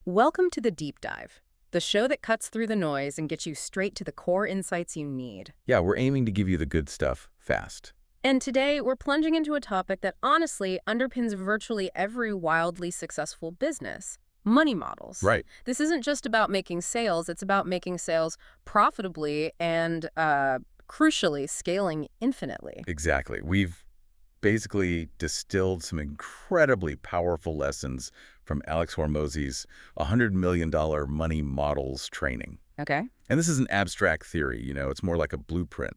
Welcome to the Deep Dive, the show that cuts through the noise and gets you straight to the core insights you need. Yeah, we're aiming to give you the good stuff fast. And today, we're plunging into a topic that honestly underpins virtually every wildly successful business: money models. Right. This isn't just about making sales, it's about making sales profitably and, crucially, scaling infinitely. Exactly. We've basically distilled some incredibly powerful lessons from Alex Hormozi's $100 million money models training. Okay? And this is an abstract theory, it's more like a blueprint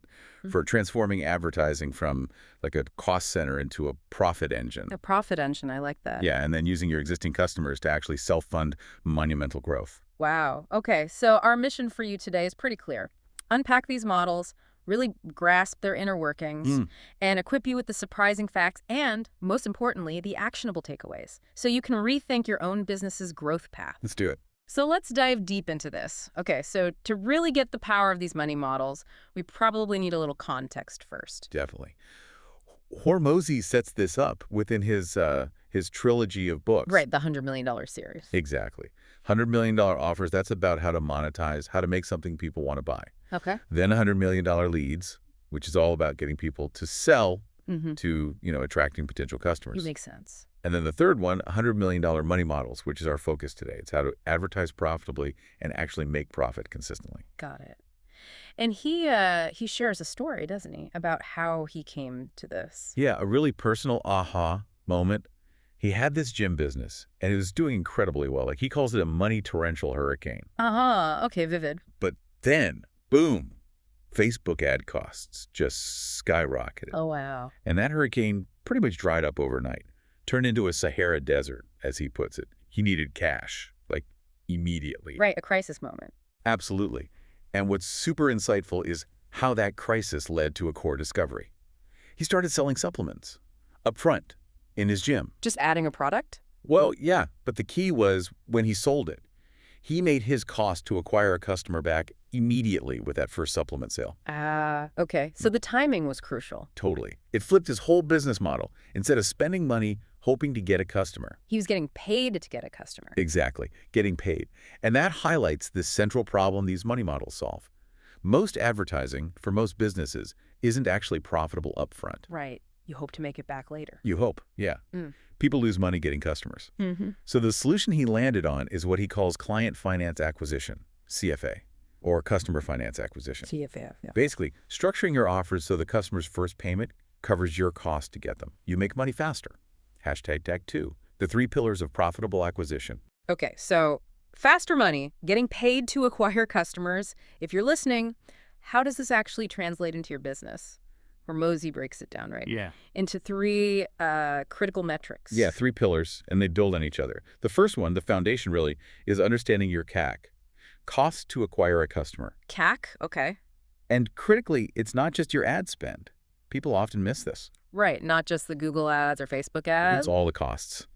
for transforming advertising from like a cost center into a profit engine. A profit engine, I like that. Yeah, and then using your existing customers to actually self-fund monumental growth. Wow. Okay, so our mission for you today is pretty clear. Unpack these models, really grasp their inner workings, and equip you with the surprising facts and, most importantly, the actionable takeaways, so you can rethink your own business's growth path. Let's do it. So let's dive deep into this. Okay, so to really get the power of these money models, we probably need a little context first. Definitely. Hormozi sets this up within his trilogy of books. Right, the $100 million series. Exactly. $100 million offers, that's about how to monetize, how to make something people want to buy. Okay. Then $100 million leads, which is all about getting people to sell to, attracting potential customers. It makes sense. And then the third one, $100 million money models, which is our focus today. It's how to advertise profitably and actually make profit consistently. Got it. And he shares a story, doesn't he, about how he came to this? Yeah, a really personal aha moment. He had this gym business, and it was doing incredibly well. Like, he calls it a money torrential hurricane. Uh-huh. Okay, vivid. But then, boom, Facebook ad costs just skyrocketed. Oh, wow. And that hurricane pretty much dried up overnight, turned into a Sahara desert, as he puts it. He needed cash, like, immediately. Right, a crisis moment. Absolutely. And what's super insightful is how that crisis led to a core discovery. He started selling supplements up front in his gym. Just adding a product? Well, yeah, but the key was when he sold it. He made his cost to acquire a customer back immediately with that first supplement sale. Okay. So the timing was crucial. Totally. It flipped his whole business model. Instead of spending money hoping to get a customer. He was getting paid to get a customer. Exactly. Getting paid. And that highlights the central problem these money models solve. Most advertising, for most businesses, isn't actually profitable upfront. Right. You hope to make it back later. You hope, yeah. People lose money getting customers. So the solution he landed on is what he calls client finance acquisition, CFA, or customer finance acquisition. CFA, yeah. Basically, structuring your offers so the customer's first payment covers your cost to get them. You make money faster. Hashtag tag 2, the 3 pillars of profitable acquisition. Okay, so faster money, getting paid to acquire customers. If you're listening, how does this actually translate into your business? Hormozi breaks it down, right? Yeah. Into 3 critical metrics. Yeah, 3 pillars, and they build on each other. The first one, the foundation really, is understanding your CAC, cost to acquire a customer. CAC, okay. And critically, it's not just your ad spend. People often miss this. Right, not just the Google ads or Facebook ads. It's all the costs.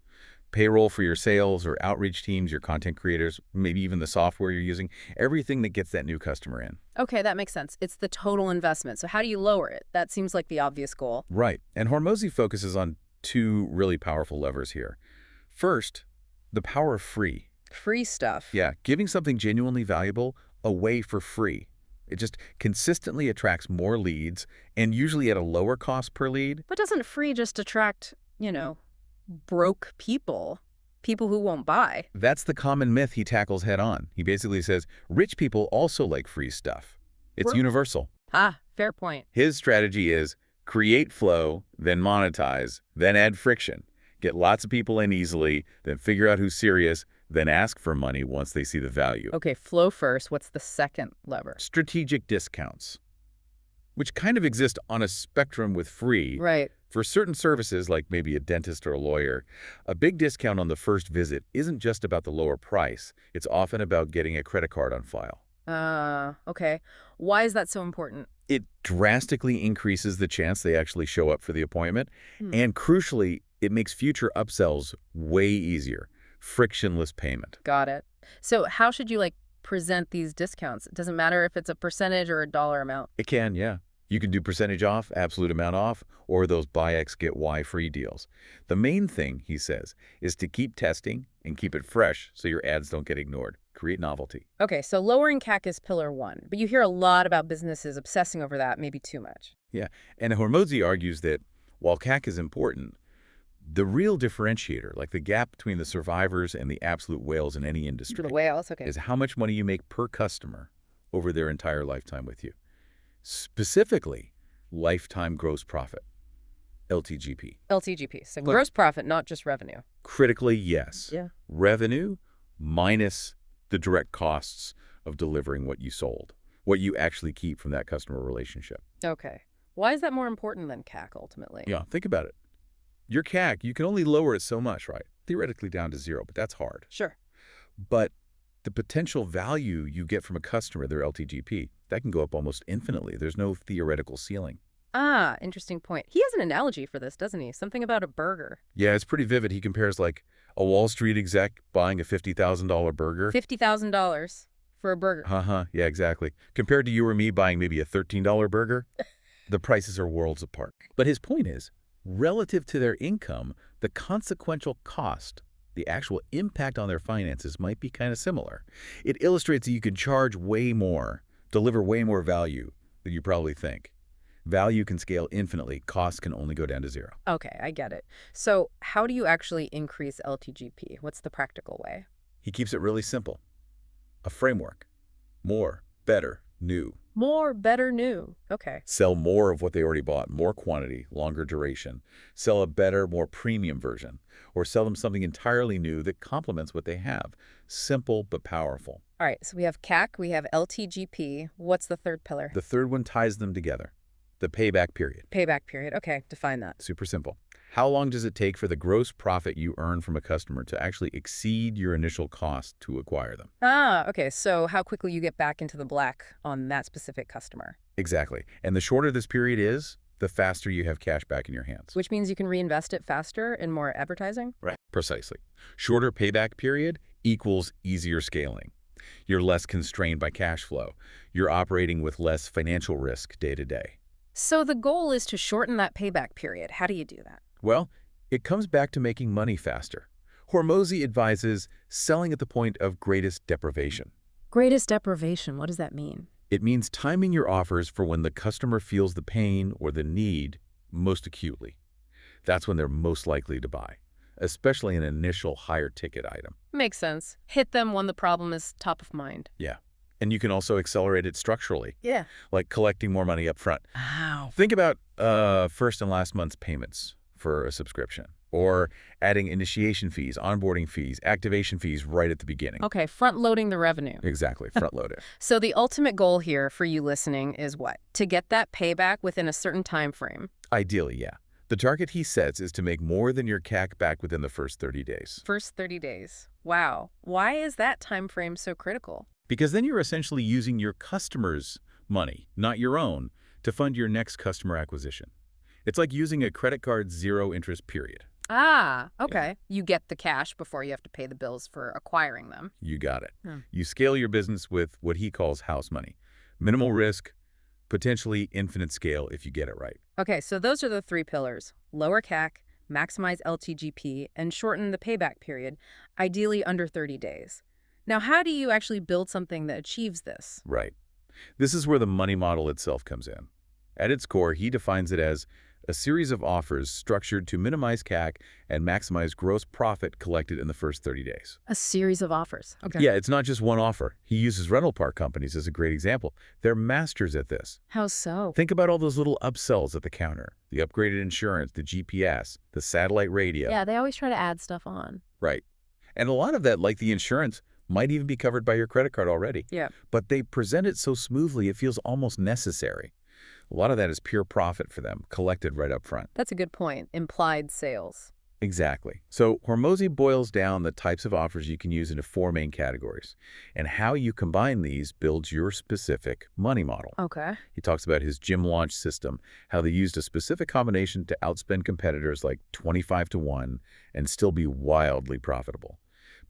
Payroll for your sales or outreach teams, your content creators, maybe even the software you're using, everything that gets that new customer in. Okay, that makes sense. It's the total investment. So how do you lower it? That seems like the obvious goal. Right. And Hormozi focuses on 2 really powerful levers here. First, the power of free. Free stuff. Yeah, giving something genuinely valuable away for free. It just consistently attracts more leads and usually at a lower cost per lead. But doesn't free just attract, broke people who won't buy? That's the common myth he tackles head on. He basically says rich people also like free stuff. It's universal. Ah, fair point. His strategy is create flow, then monetize, then add friction. Get lots of people in easily, then figure out who's serious, then ask for money once they see the value. Okay, flow first. What's the second lever? Strategic discounts, which kind of exist on a spectrum with free. Right. For certain services, like maybe a dentist or a lawyer, a big discount on the first visit isn't just about the lower price. It's often about getting a credit card on file. Okay. Why is that so important? It drastically increases the chance they actually show up for the appointment. And crucially, it makes future upsells way easier. Frictionless payment. Got it. So how should you present these discounts? It doesn't matter if it's a percentage or a dollar amount. It can, yeah. You can do percentage off, absolute amount off, or those buy X, get Y free deals. The main thing, he says, is to keep testing and keep it fresh so your ads don't get ignored. Create novelty. Okay, so lowering CAC is pillar one, but you hear a lot about businesses obsessing over that, maybe too much. Yeah, and Hormozi argues that while CAC is important, the real differentiator, like the gap between the survivors and the absolute whales in any industry, The whales, okay. is how much money you make per customer over their entire lifetime with you. Specifically, lifetime gross profit, LTGP. LTGP, so But- gross profit, not just revenue. Critically, yes. Yeah. Revenue minus the direct costs of delivering what you sold, what you actually keep from that customer relationship. Okay. Why is that more important than CAC ultimately? Yeah, think about it. Your CAC, you can only lower it so much, right? Theoretically down to zero, but that's hard. Sure. But the potential value you get from a customer, their LTGP, that can go up almost infinitely. There's no theoretical ceiling. Ah, interesting point. He has an analogy for this, doesn't he? Something about a burger. Yeah, it's pretty vivid. He compares like a Wall Street exec buying a $50,000 burger. $50,000 for a burger. Yeah, exactly. Compared to you or me buying maybe a $13 burger, the prices are worlds apart. But his point is, relative to their income, the consequential cost, the actual impact on their finances might be kind of similar. It illustrates that you can charge way more, deliver way more value than you probably think. Value can scale infinitely. Costs can only go down to zero. Okay, I get it. So how do you actually increase LTGP? What's the practical way? He keeps it really simple. A framework. More, better, new. More, better, new. Okay. Sell more of what they already bought, more quantity, longer duration. Sell a better, more premium version. Or sell them something entirely new that complements what they have. Simple but powerful. All right, so we have CAC, we have LTGP. What's the third pillar? The third one ties them together. The payback period. Payback period. Okay, define that. Super simple. How long does it take for the gross profit you earn from a customer to actually exceed your initial cost to acquire them? Ah, okay, so how quickly you get back into the black on that specific customer. Exactly. And the shorter this period is, the faster you have cash back in your hands. Which means you can reinvest it faster in more advertising? Right. Precisely. Shorter payback period equals easier scaling. You're less constrained by cash flow. You're operating with less financial risk day to day. So the goal is to shorten that payback period. How do you do that? Well, it comes back to making money faster. Hormozi advises selling at the point of greatest deprivation. Greatest deprivation, what does that mean? It means timing your offers for when the customer feels the pain or the need most acutely. That's when they're most likely to buy, especially an initial higher ticket item. Makes sense. Hit them when the problem is top of mind. Yeah. And you can also accelerate it structurally, Yeah. like collecting more money up front. Wow. Think about first and last month's payments for a subscription, or adding initiation fees, onboarding fees, activation fees right at the beginning. Okay, front-loading the revenue. Exactly, front load it. So the ultimate goal here for you listening is what? To get that payback within a certain time frame. Ideally, yeah. The target he sets is to make more than your CAC back within the first 30 days. First 30 days. Wow. Why is that time frame so critical? Because then you're essentially using your customer's money, not your own, to fund your next customer acquisition. It's like using a credit card's zero interest period. Ah, okay. You get the cash before you have to pay the bills for acquiring them. You got it. Hmm. You scale your business with what he calls house money. Minimal risk, potentially infinite scale if you get it right. Okay, so those are the three pillars. Lower CAC, maximize LTGP, and shorten the payback period, ideally under 30 days. Now, how do you actually build something that achieves this? Right. This is where the money model itself comes in. At its core, he defines it as a series of offers structured to minimize CAC and maximize gross profit collected in the first 30 days. A series of offers. Okay. Yeah, it's not just one offer. He uses rental park companies as a great example. They're masters at this. How so? Think about all those little upsells at the counter. The upgraded insurance, the GPS, the satellite radio. Yeah, they always try to add stuff on. Right. And a lot of that, like the insurance, might even be covered by your credit card already. Yeah. But they present it so smoothly, it feels almost necessary. A lot of that is pure profit for them, collected right up front. That's a good point. Implied sales. Exactly. So Hormozi boils down the types of offers you can use into four main categories, and how you combine these builds your specific money model. Okay. He talks about his gym launch system, how they used a specific combination to outspend competitors like 25-1 and still be wildly profitable,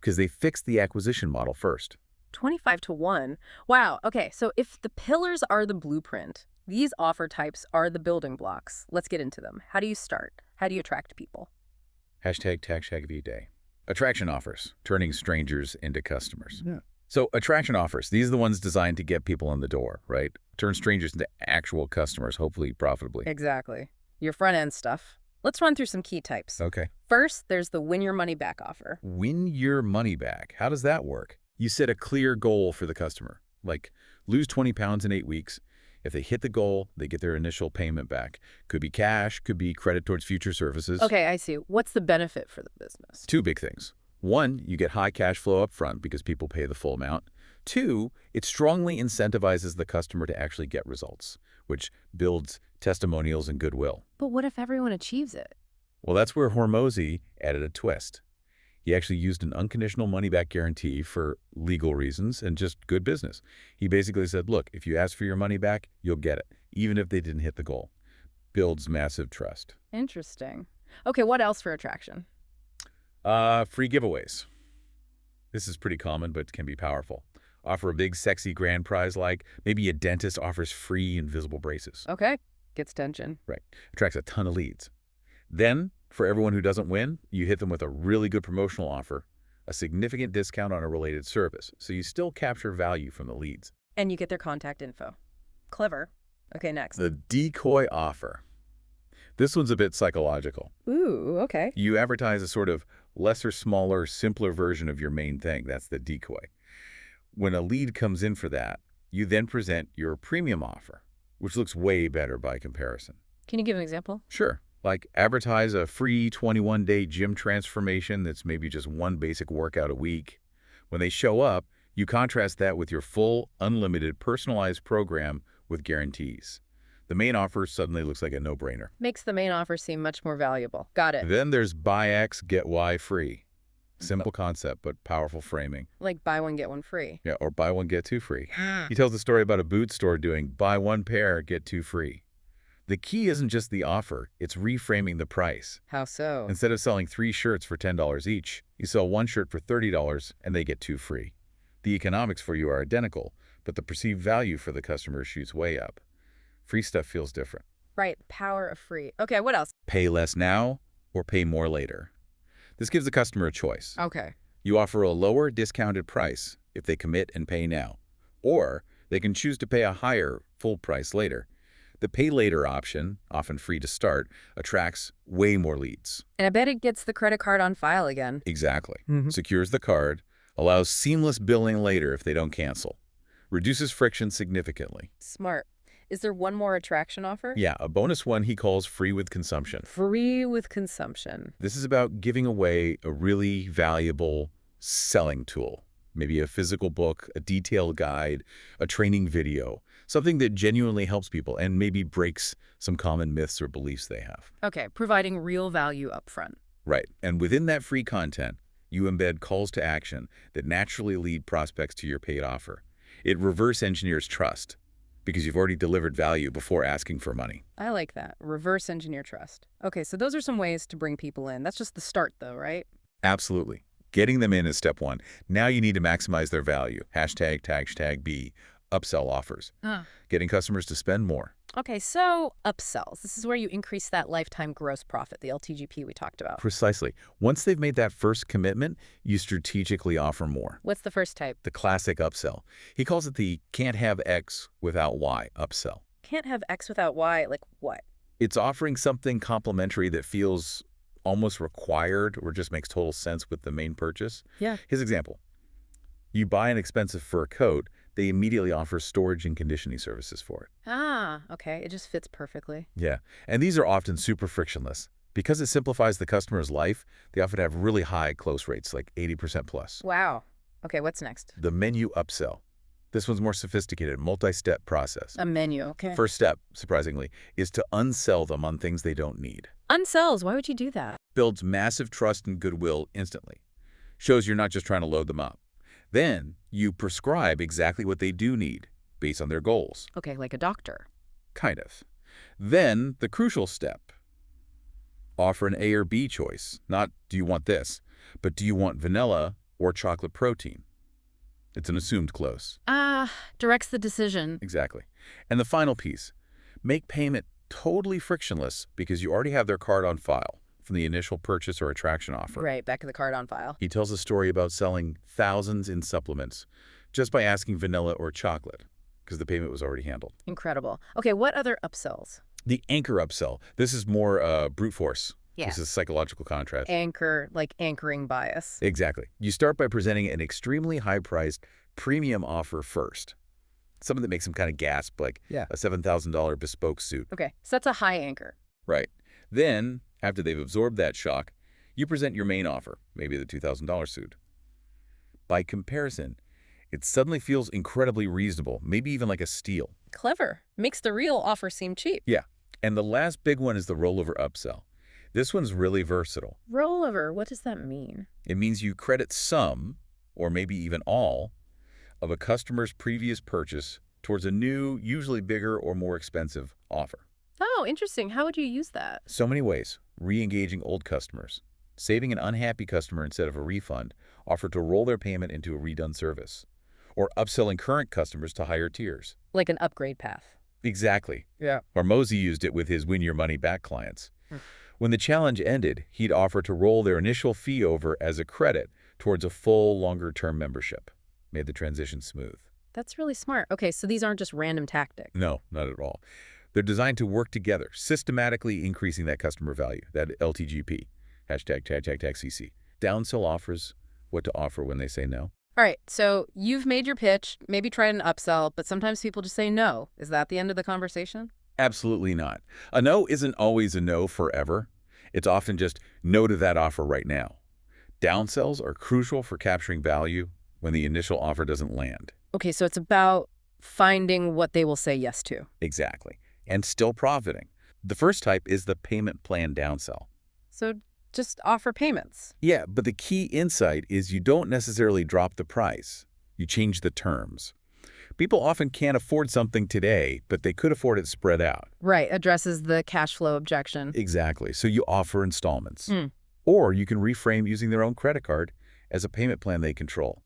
because they fixed the acquisition model first. 25 to 1. Wow. Okay, so if the pillars are the blueprint, these offer types are the building blocks. Let's get into them. How do you start? How do you attract people? Hashtag tag day. Attraction offers, turning strangers into customers. Yeah. So attraction offers, these are the ones designed to get people in the door, right? Turn strangers into actual customers, hopefully profitably. Exactly. Your front end stuff. Let's run through some key types. Okay. First, there's the win your money back offer. Win your money back. How does that work? You set a clear goal for the customer, like lose 20 pounds in 8 weeks. If they hit the goal, they get their initial payment back. Could be cash, could be credit towards future services. Okay, I see. What's the benefit for the business? 2 big things. 1, you get high cash flow up front because people pay the full amount. 2, it strongly incentivizes the customer to actually get results, which builds testimonials and goodwill. But what if everyone achieves it? Well, that's where Hormozi added a twist. He actually used an unconditional money-back guarantee for legal reasons and just good business. He basically said, look, if you ask for your money back, you'll get it, even if they didn't hit the goal. Builds massive trust. Interesting. Okay, what else for attraction? Free giveaways. This is pretty common, but can be powerful. Offer a big, sexy grand prize like maybe a dentist offers free invisible braces. Okay, gets tension. Right. Attracts a ton of leads. Then, for everyone who doesn't win, you hit them with a really good promotional offer, a significant discount on a related service, so you still capture value from the leads. And you get their contact info. Clever. Okay, next. The decoy offer. This one's a bit psychological. Ooh, okay. You advertise a sort of lesser, smaller, simpler version of your main thing. That's the decoy. When a lead comes in for that, you then present your premium offer, which looks way better by comparison. Can you give an example? Sure. Like advertise a free 21-day gym transformation that's maybe just one basic workout a week. When they show up, you contrast that with your full, unlimited, personalized program with guarantees. The main offer suddenly looks like a no-brainer. Makes the main offer seem much more valuable. Got it. Then there's buy X, get Y free. Simple concept, but powerful framing. Like buy one, get one free. Yeah, or buy one, get 2 free. He tells a story about a boot store doing buy 1 pair, get 2 free. The key isn't just the offer, it's reframing the price. How so? Instead of selling 3 shirts for $10 each, you sell 1 shirt for $30 and they get 2 free. The economics for you are identical, but the perceived value for the customer shoots way up. Free stuff feels different. Right, power of free. Okay, what else? Pay less now or pay more later. This gives the customer a choice. Okay. You offer a lower discounted price if they commit and pay now, or they can choose to pay a higher full price later. The pay later option, often free to start, attracts way more leads. And I bet it gets the credit card on file again. Exactly. Mhm. Secures the card, allows seamless billing later if they don't cancel, reduces friction significantly. Smart. Is there one more attraction offer? Yeah, a bonus one he calls free with consumption. Free with consumption. This is about giving away a really valuable selling tool. Maybe a physical book, a detailed guide, a training video, something that genuinely helps people and maybe breaks some common myths or beliefs they have. Okay, providing real value up front. Right. And within that free content, you embed calls to action that naturally lead prospects to your paid offer. It reverse engineers trust because you've already delivered value before asking for money. I like that. Reverse engineer trust. Okay, so those are some ways to bring people in. That's just the start though, right? Absolutely. Getting them in is step 1. Now you need to maximize their value. Hashtag B, upsell offers. Getting customers to spend more. Okay, so upsells. This is where you increase that lifetime gross profit, the LTGP we talked about. Precisely. Once they've made that first commitment, you strategically offer more. What's the first type? The classic upsell. He calls it the can't have X without Y upsell. Can't have X without Y, like what? It's offering something complementary that feels almost required or just makes total sense with the main purchase. Yeah. His example. You buy an expensive fur coat, they immediately offer storage and conditioning services for it. Ah, okay. It just fits perfectly. Yeah, and these are often super frictionless. Because it simplifies the customer's life, they often have really high close rates, like 80% plus. Wow. Okay, what's next? The menu upsell. This one's more sophisticated, multi-step process. A menu, okay. First step, surprisingly, is to unsell them on things they don't need. Unsells, why would you do that? Builds massive trust and goodwill instantly. Shows you're not just trying to load them up. Then you prescribe exactly what they do need based on their goals. Okay, like a doctor. Kind of. Then the crucial step. Offer an A or B choice. Not do you want this, but do you want vanilla or chocolate protein? It's an assumed close. Directs the decision. Exactly. And the final piece, make payment totally frictionless because you already have their card on file from the initial purchase or attraction offer. Right, back of the card on file. He tells a story about selling thousands in supplements just by asking vanilla or chocolate because the payment was already handled. Incredible. Okay, what other upsells? The anchor upsell. This is more brute force. Yeah. This is psychological contrast. Anchor, like anchoring bias. Exactly. You start by presenting an extremely high-priced premium offer first. Something that makes them kind of gasp, like a $7,000 bespoke suit. Okay, so that's a high anchor. Right. Then, after they've absorbed that shock, you present your main offer, maybe the $2,000 suit. By comparison, it suddenly feels incredibly reasonable, maybe even like a steal. Clever. Makes the real offer seem cheap. Yeah. And the last big one is the rollover upsell. This one's really versatile. Rollover, what does that mean? It means you credit some, or maybe even all, of a customer's previous purchase towards a new, usually bigger or more expensive offer. Oh, interesting. How would you use that? So many ways. Re-engaging old customers, saving an unhappy customer instead of a refund, offered to roll their payment into a redone service, or upselling current customers to higher tiers. Like an upgrade path. Exactly. Yeah. Hormozi used it with his win your money back clients. When the challenge ended, he'd offer to roll their initial fee over as a credit towards a full, longer-term membership. Made the transition smooth. That's really smart. Okay, so these aren't just random tactics. No, not at all. They're designed to work together, systematically increasing that customer value, that LTGP, #CC. Downsell offers what to offer when they say no. All right, so you've made your pitch, maybe tried an upsell, but sometimes people just say no. Is that the end of the conversation? Absolutely not. A no isn't always a no forever. It's often just no to that offer right now. Downsells are crucial for capturing value when the initial offer doesn't land. Okay, so it's about finding what they will say yes to. Exactly. And still profiting. The first type is the payment plan downsell. So just offer payments. Yeah, but the key insight is you don't necessarily drop the price. You change the terms. People often can't afford something today, but they could afford it spread out. Right, addresses the cash flow objection. Exactly. So you offer installments. Or you can reframe using their own credit card as a payment plan they control.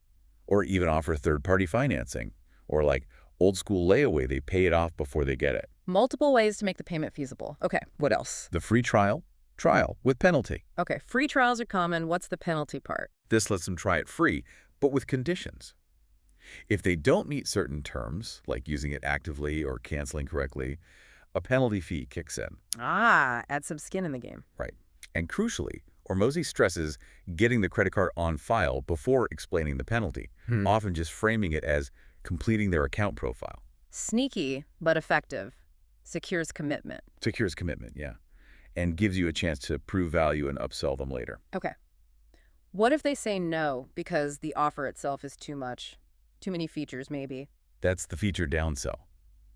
Or even offer third-party financing. Or like old school layaway, they pay it off before they get it. Multiple ways to make the payment feasible. Okay, what else? The free trial with penalty. Okay, free trials are common. What's the penalty part? This lets them try it free, but with conditions. If they don't meet certain terms, like using it actively or canceling correctly, a penalty fee kicks in. Add some skin in the game. Right. And crucially, Hormozi stresses getting the credit card on file before explaining the penalty, often just framing it as completing their account profile. Sneaky, but effective. Secures commitment. Secures commitment, yeah. And gives you a chance to prove value and upsell them later. Okay. What if they say no because the offer itself is too much? Too many features, maybe. That's the feature downsell.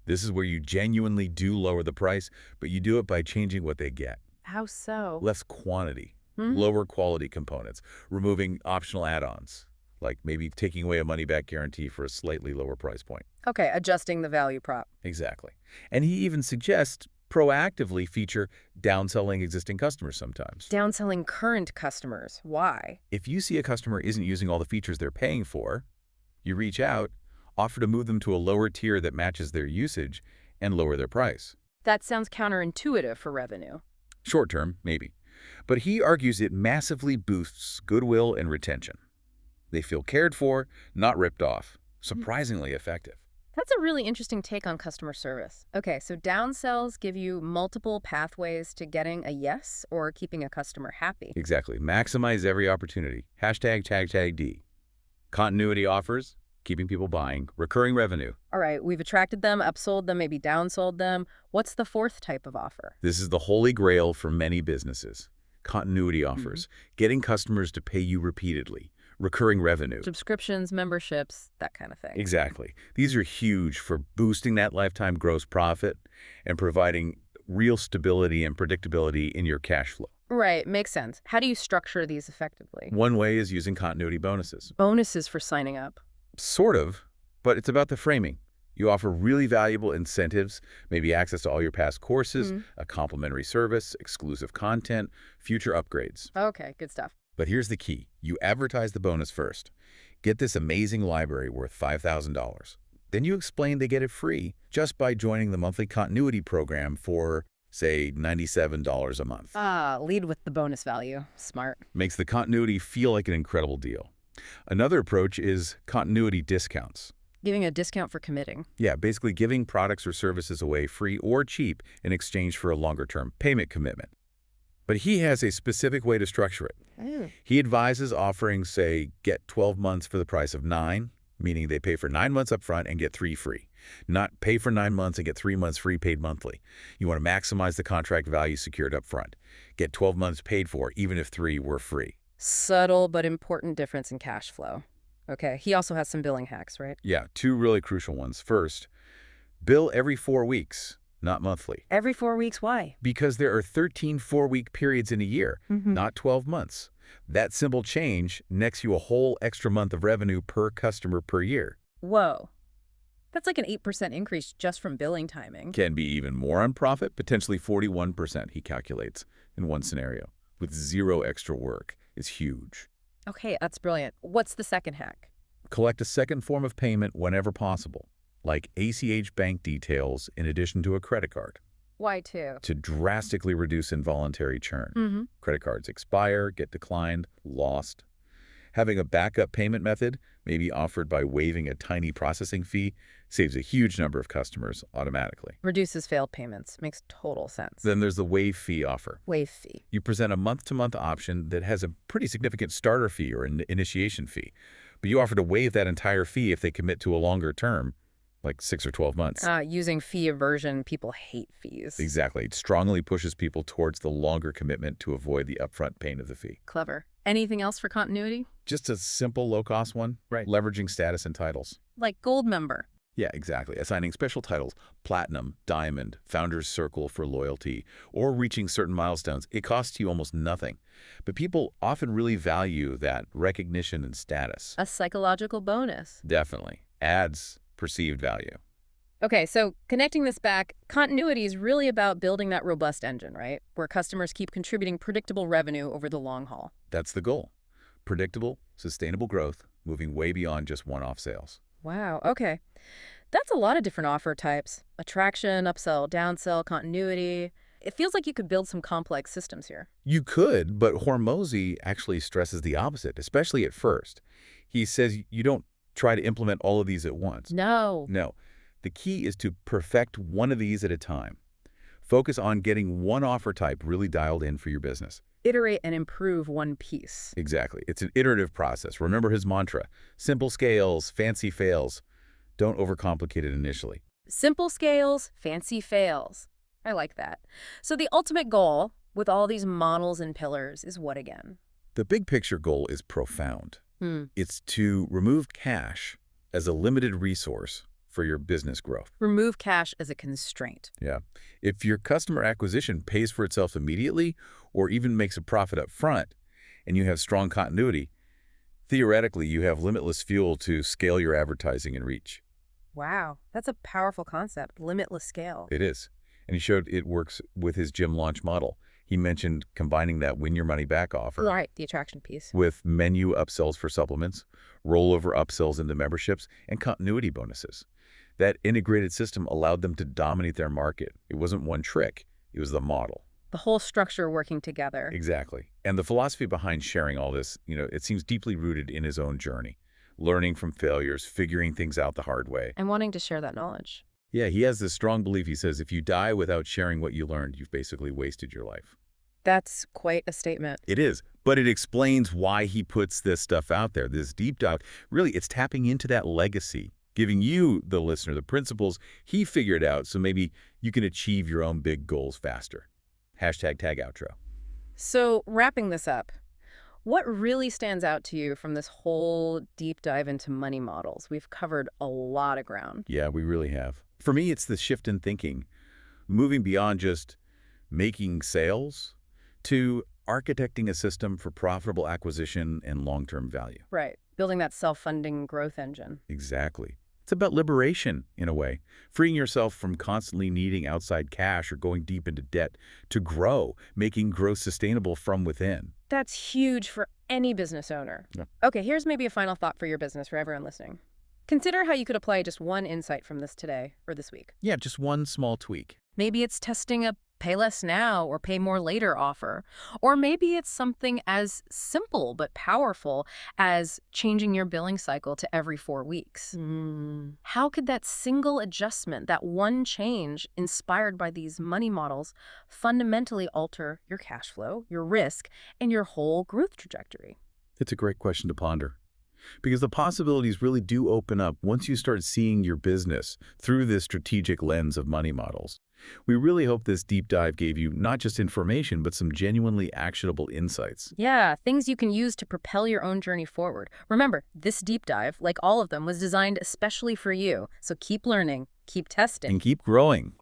This is where you genuinely do lower the price, but you do it by changing what they get. How so? Less quantity, lower quality components, removing optional add-ons, like maybe taking away a money-back guarantee for a slightly lower price point. Okay, adjusting the value prop. Exactly. And he even suggests proactively feature downselling existing customers sometimes. Downselling current customers. Why? If you see a customer isn't using all the features they're paying for, you reach out, offer to move them to a lower tier that matches their usage, and lower their price. That sounds counterintuitive for revenue. Short term, maybe. But he argues it massively boosts goodwill and retention. They feel cared for, not ripped off. Surprisingly effective. That's a really interesting take on customer service. Okay, so downsells give you multiple pathways to getting a yes or keeping a customer happy. Exactly. Maximize every opportunity. #D. Continuity offers, keeping people buying, recurring revenue. All right, we've attracted them, upsold them, maybe downsold them. What's the fourth type of offer? This is the holy grail for many businesses. Continuity offers, getting customers to pay you repeatedly, recurring revenue. Subscriptions, memberships, that kind of thing. Exactly. These are huge for boosting that lifetime gross profit and providing real stability and predictability in your cash flow. Right, makes sense. How do you structure these effectively? One way is using continuity bonuses. Bonuses for signing up. Sort of, but it's about the framing. You offer really valuable incentives, maybe access to all your past courses, a complimentary service, exclusive content, future upgrades. Okay, good stuff. But here's the key. You advertise the bonus first. Get this amazing library worth $5,000. Then you explain they get it free just by joining the monthly continuity program for, say, $97 a month. Lead with the bonus value. Smart. Makes the continuity feel like an incredible deal. Another approach is continuity discounts. Giving a discount for committing. Yeah, basically giving products or services away free or cheap in exchange for a longer-term payment commitment. But he has a specific way to structure it. He advises offering, say, get 12 months for the price of 9, meaning they pay for 9 months up front and get 3 free. Not pay for 9 months and get 3 months free paid monthly. You want to maximize the contract value secured up front. Get 12 months paid for, even if 3 were free. Subtle but important difference in cash flow. Okay, he also has some billing hacks, right? Yeah, 2 really crucial ones. First, bill every 4 weeks, not monthly. Every 4 weeks, why? Because there are 13 4-week periods in a year, not 12 months. That simple change nets you a whole extra month of revenue per customer per year. Whoa. That's like an 8% increase just from billing timing. Can be even more on profit, potentially 41%, he calculates, in one scenario, with 0 extra work. Is huge. Okay, that's brilliant. What's the second hack? Collect a second form of payment whenever possible, like ACH bank details in addition to a credit card. Why too? To drastically reduce involuntary churn. Credit cards expire, get declined, lost. Having a backup payment method, maybe offered by waiving a tiny processing fee, saves a huge number of customers automatically. Reduces failed payments. Makes total sense. Then there's the waive fee offer. Waive fee. You present a month-to-month option that has a pretty significant starter fee or an initiation fee, but you offer to waive that entire fee if they commit to a longer term, like 6 or 12 months. Using fee aversion, people hate fees. Exactly. It strongly pushes people towards the longer commitment to avoid the upfront pain of the fee. Clever. Anything else for continuity? Just a simple low-cost one, right? Leveraging status and titles. Like Gold member. Yeah, exactly. Assigning special titles, Platinum, Diamond, Founder's Circle for loyalty, or reaching certain milestones. It costs you almost nothing. But people often really value that recognition and status. A psychological bonus. Definitely. Adds perceived value. Okay, so connecting this back, continuity is really about building that robust engine, right? Where customers keep contributing predictable revenue over the long haul. That's the goal. Predictable, sustainable growth, moving way beyond just one-off sales. Wow, okay. That's a lot of different offer types. Attraction, upsell, downsell, continuity. It feels like you could build some complex systems here. You could, but Hormozi actually stresses the opposite, especially at first. He says you don't try to implement all of these at once. No. No. The key is to perfect one of these at a time. Focus on getting one offer type really dialed in for your business. Iterate and improve one piece. Exactly. It's an iterative process. Remember his mantra, simple scales, fancy fails. Don't overcomplicate it initially. Simple scales, fancy fails. I like that. So the ultimate goal with all these models and pillars is what again? The big picture goal is profound. It's to remove cash as a limited resource for your business growth. Remove cash as a constraint. Yeah. If your customer acquisition pays for itself immediately or even makes a profit up front and you have strong continuity, theoretically you have limitless fuel to scale your advertising and reach. Wow, that's a powerful concept, limitless scale. It is. And he showed it works with his gym launch model. He mentioned combining that win your money back offer. Right, the attraction piece. With menu upsells for supplements, rollover upsells into memberships, and continuity bonuses. That integrated system allowed them to dominate their market. It wasn't one trick. It was the model. The whole structure working together. Exactly. And the philosophy behind sharing all this, it seems deeply rooted in his own journey. Learning from failures, figuring things out the hard way. And wanting to share that knowledge. Yeah, he has this strong belief. He says, if you die without sharing what you learned, you've basically wasted your life. That's quite a statement. It is. But it explains why he puts this stuff out there, this deep dive. Really, it's tapping into that legacy, giving you, the listener, the principles he figured out so maybe you can achieve your own big goals faster. #tag outro. So wrapping this up, what really stands out to you from this whole deep dive into money models? We've covered a lot of ground. Yeah, we really have. For me, it's the shift in thinking, moving beyond just making sales to architecting a system for profitable acquisition and long-term value. Right. Building that self-funding growth engine. Exactly. It's about liberation, in a way, freeing yourself from constantly needing outside cash or going deep into debt to grow, making growth sustainable from within. That's huge for any business owner. Yeah. Okay, here's maybe a final thought for your business for everyone listening. Consider how you could apply just one insight from this today or this week. Yeah, just one small tweak. Maybe it's testing a pay less now or pay more later offer. Or maybe it's something as simple but powerful as changing your billing cycle to every 4 weeks. How could that single adjustment, that one change inspired by these money models, fundamentally alter your cash flow, your risk, and your whole growth trajectory? It's a great question to ponder. Because the possibilities really do open up once you start seeing your business through this strategic lens of money models. We really hope this deep dive gave you not just information, but some genuinely actionable insights. Yeah, things you can use to propel your own journey forward. Remember, this deep dive, like all of them, was designed especially for you. So keep learning, keep testing. And keep growing.